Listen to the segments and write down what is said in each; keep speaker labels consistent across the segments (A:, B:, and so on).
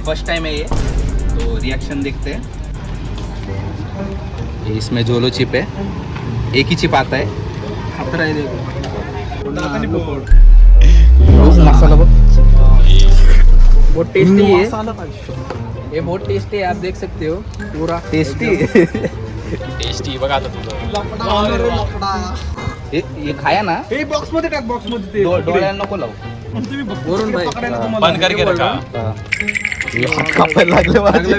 A: First time है ये, तो रिएक्शन देखते हैं। ये इसमें जोलो चिप है, एक ही चिप आता है। खतरा है देखो। मसाला बहुत टेस्टी है ये, बहुत टेस्टी है, आप देख सकते हो पूरा टेस्टी।
B: टेस्टी बघा आता तुझं।
A: ये खाया ना,
C: बॉक्स मध्ये टाक, बॉक्स मध्ये
A: डोळ्याला नको लावू।
C: वरून भाई
B: बंद करके रखा।
A: ये हात कापायला लागले माझे।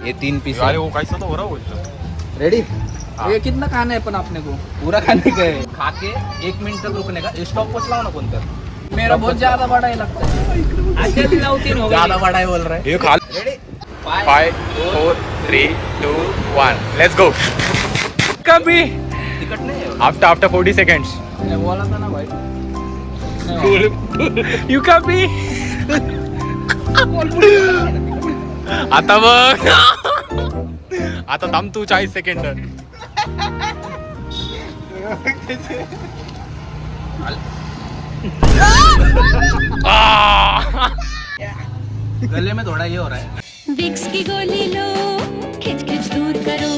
A: ये 3 पीस
B: अरे वो कैसा तो हो रहा बोलतो।
A: रेडी।
C: ये कितना खाना है अपन अपने को?
A: पूरा खाने का है, खा के 1 मिनट तक रुकने का। स्टॉप वॉच लाओ ना कोणतं।
C: मेरा बहुत ज्यादा बड़ा ही लगता है। अच्छा दिलाओ 3 हो गए।
A: ज्यादा बड़ा है बोल रहा है।
B: ये खा।
A: Ready
B: 5 4 3 2 1 let's go. कभी
A: तिकट नहीं है।
B: आफ्टर 40 सेकंड्स
C: मैं बोला था ना भाई।
B: यू कभी आता बघ। आता थांब तू 40 सेकंड।
A: गले में थोड़ा ये हो रहा है।
D: विक्स की गोली लो, खिच खिच दूर करो।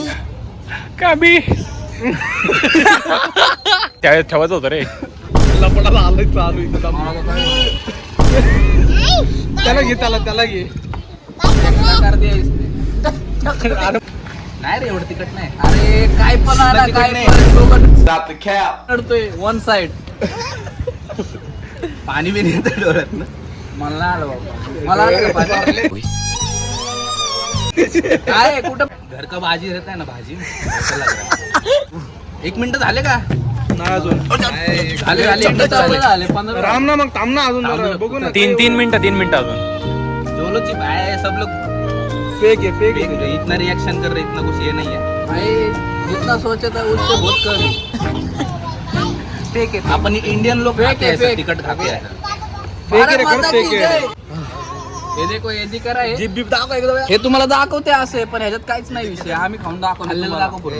B: कभी त्या ठेवायचं होतं रे।
C: लपडाला आलंय चालू इथं। त्याला घे, त्याला घे।
A: कर दिया इसने। नाही रे एवढं तिकट नाही।
C: अरे काय पण आला,
A: तिकट
C: काय
A: नाही।
C: पण डोकं
A: Stop the cap.
C: करतोय वन साइड।
A: पाणी भी नाही येतं डोळ्यात ना।
C: मला नाही आलं बाबा, मला आलं का पाणी? काय आहे, कुठं
A: घर का भाजी रहता है ना, भाजी ऐसा लग रहा है। 1 मिनिट झाले का?
C: नाही अजून
A: झाले झाले
C: चपटे चालू झाले 15
E: राम ना मग थांब ना अजून जरा बघू ना
B: 3 मिनिटं अजून।
A: जोलो चिप है, सब लोग
E: फेक आहे फेक
A: देख रहे, इतना रिएक्शन कर रहे, इतना कुछ ये नहीं है।
C: भाई जितना सोचा था उससे बहुत कम। फेक है।
A: आपण इंडियन लोग
C: फेक
A: खाते
C: है,
A: हैं,
C: फेक।
A: तिकट खाते हैं।
E: फेक
C: भारत
E: आहे
C: माता
E: फेक
C: की
E: आहे
C: जय. हे देखो हे दिखा रहा है.
E: जीप बीप दाखव एकदम
C: हे तुम्हाला दाखवते असे, पण ह्याच्यात काहीच नाही विषय. आम्ही खाऊन दाखवतो
A: खाल्लेलं
C: तुम्हाला.
A: दाखव पूर्ण।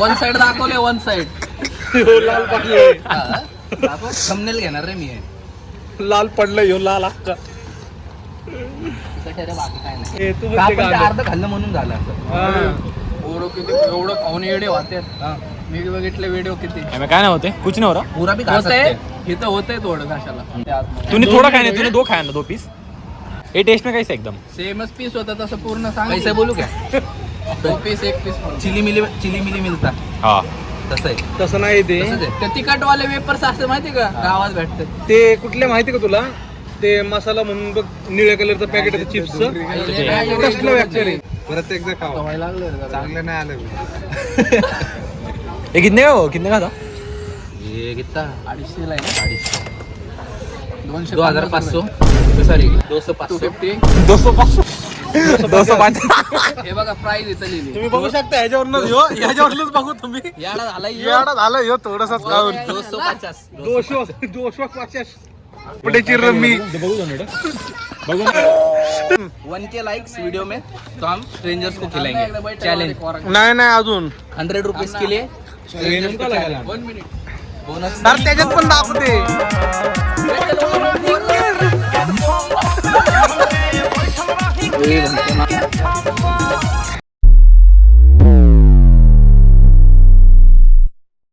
C: वन साइड दाखवले, वन साइड.
E: लाल पडले
A: दाखव, thumbnail घेणार रे मी हे.
E: लाल पडलं ह्यो लाल अक्का
A: तिखट आहे रे, बाकी काय नाही।
E: ए, तू
A: का
E: म्हणते
A: आपण ते
E: का
A: अर्ध खाल्लं म्हणून झालं असं।
C: एवढं खाऊन व्हिडिओ होते.
A: हा.
C: मी बघितले व्हिडिओ किती
B: हमें काय नहीं होते, कुछ नहीं हो रहा।
A: पूरा भी खा सकते
C: होते.
A: हैं।
C: इथं होतंय थोडं कशाला.
B: तूने थोड़ा खाया ना, तूने 2 खाया ना, 2 पीस। ये टेस्ट में कैसे एकदम
C: सेमच पीस होता तसं पूर्ण सांग.
A: कैसे बोलू क्या?
C: 2 पीस 1 पीस.
A: चिली मिली मिलता
B: हाँ।
A: तसं आहे।
E: तसं नाही ते
A: तसंच आहे।
C: ते तिखटवाले वेपर्स असते माहिती का, गावात भेटतात.
E: ते कुठले माहिती का तुला ते मसाला म्हणून बघ निळ्या कलरचं पॅकेट आहे चिप्स कसलं फॅक्टरी परत एकदा खावा
C: व्हायला लागलं रे.
E: चांगलं नाही आलं
B: ये कितने का था?
A: हे कितना
C: 250 ला आहे. 250
A: 2500 सॉरी 200
C: 250.
B: 205
C: हे बघा प्राइस इथं लिहिली.
E: तुम्ही बघू शकता ह्याच्यावरूनच ह्यो ह्याच्यावरूनच बघू तुम्ही
C: याडा झाला ह्यो.
E: येडा झालं ह्यो थोडंसंच खाऊन
A: 250
E: 250 पटेची रम्मी
A: 1K लाइक्स वीडियो में तो हम स्ट्रेंजर्स को खिलाएंगे। चैलेंज
E: नाही नाही अजून
A: 100 रुपीज के लिए strangers को challenge।
C: 1 मिनिट.
A: बोनस
E: तर त्याच्यात पण दाखवते